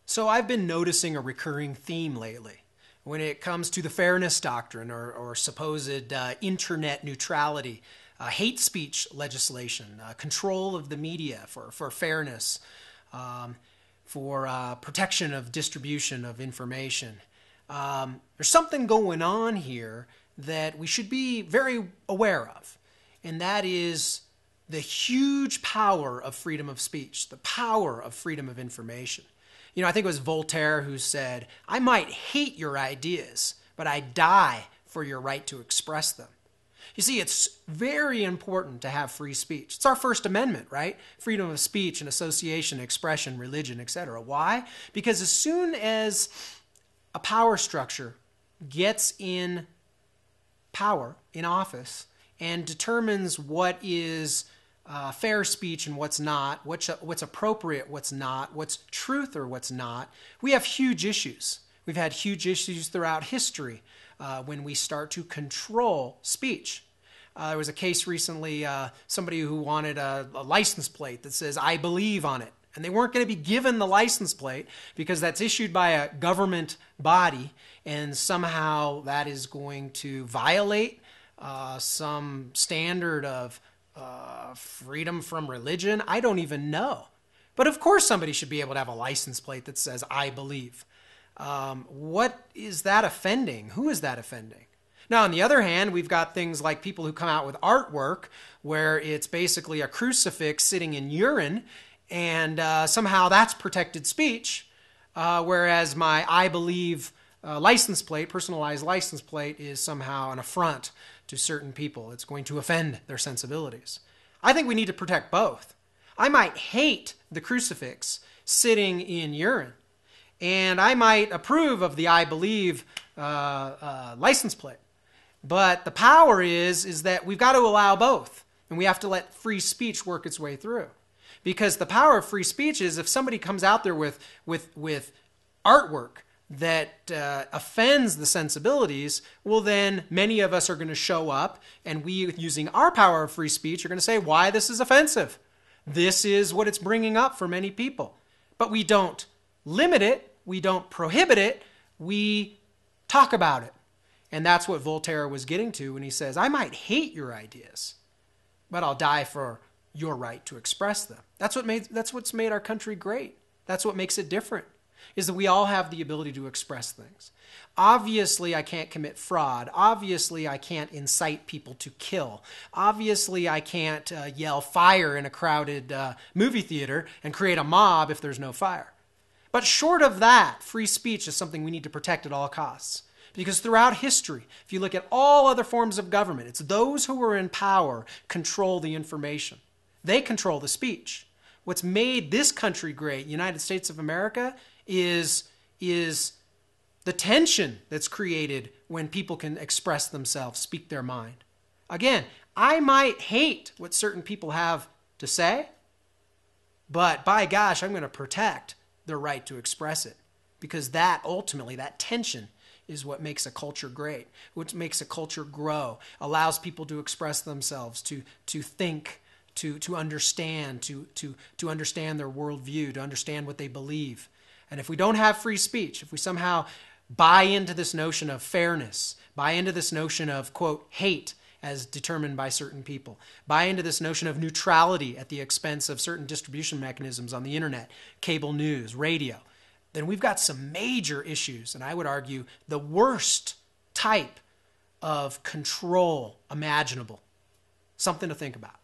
So I've been noticing a recurring theme lately when it comes to the fairness doctrine or supposed internet neutrality, hate speech legislation, control of the media for fairness, for protection of distribution of information. There's something going on here that we should be very aware of, and that is the huge power of freedom of speech, the power of freedom of information. You know, I think it was Voltaire who said, "I might hate your ideas, but I die for your right to express them." You see, it's very important to have free speech. It's our First Amendment, right? Freedom of speech and association, expression, religion, etc. Why? Because as soon as a power structure gets in power, in office, and determines what is fair speech and what's not, what's appropriate, what's not, what's truth or what's not, we have huge issues. We've had huge issues throughout history when we start to control speech. There was a case recently, somebody who wanted a license plate that says, "I believe" on it. And they weren't going to be given the license plate because that's issued by a government body, and somehow that is going to violate some standard of freedom from religion. I don't even know. But of course somebody should be able to have a license plate that says, "I believe." What is that offending? Who is that offending? Now, on the other hand, we've got things like people who come out with artwork where it's basically a crucifix sitting in urine, and somehow that's protected speech, whereas my "I believe" license plate, personalized license plate, is somehow an affront to certain people. It's going to offend their sensibilities. I think we need to protect both. I might hate the crucifix sitting in urine, and I might approve of the "I believe" license plate. But the power is that we've got to allow both, and we have to let free speech work its way through. Because the power of free speech is if somebody comes out there with artwork that offends the sensibilities, well then many of us are going to show up, and we, using our power of free speech, are going to say why this is offensive. This is what it's bringing up for many people. But we don't limit it, we don't prohibit it, we talk about it. And that's what Voltaire was getting to when he says, "I might hate your ideas, but I'll die for your right to express them." That's what's made our country great. That's what makes it different, is that we all have the ability to express things. Obviously, I can't commit fraud. Obviously, I can't incite people to kill. Obviously, I can't yell fire in a crowded movie theater and create a mob if there's no fire. But short of that, free speech is something we need to protect at all costs. Because throughout history, if you look at all other forms of government, it's those who are in power control the information. They control the speech. What's made this country great, United States of America, is the tension that's created when people can express themselves, speak their mind. Again, I might hate what certain people have to say, but by gosh, I'm going to protect their right to express it. Because that, ultimately, that tension is what makes a culture great, what makes a culture grow, allows people to express themselves, to think, to understand, to understand their worldview, to understand what they believe. And if we don't have free speech, if we somehow buy into this notion of fairness, buy into this notion of, quote, hate as determined by certain people, buy into this notion of neutrality at the expense of certain distribution mechanisms on the internet, cable news, radio, then we've got some major issues, and I would argue the worst type of control imaginable. Something to think about.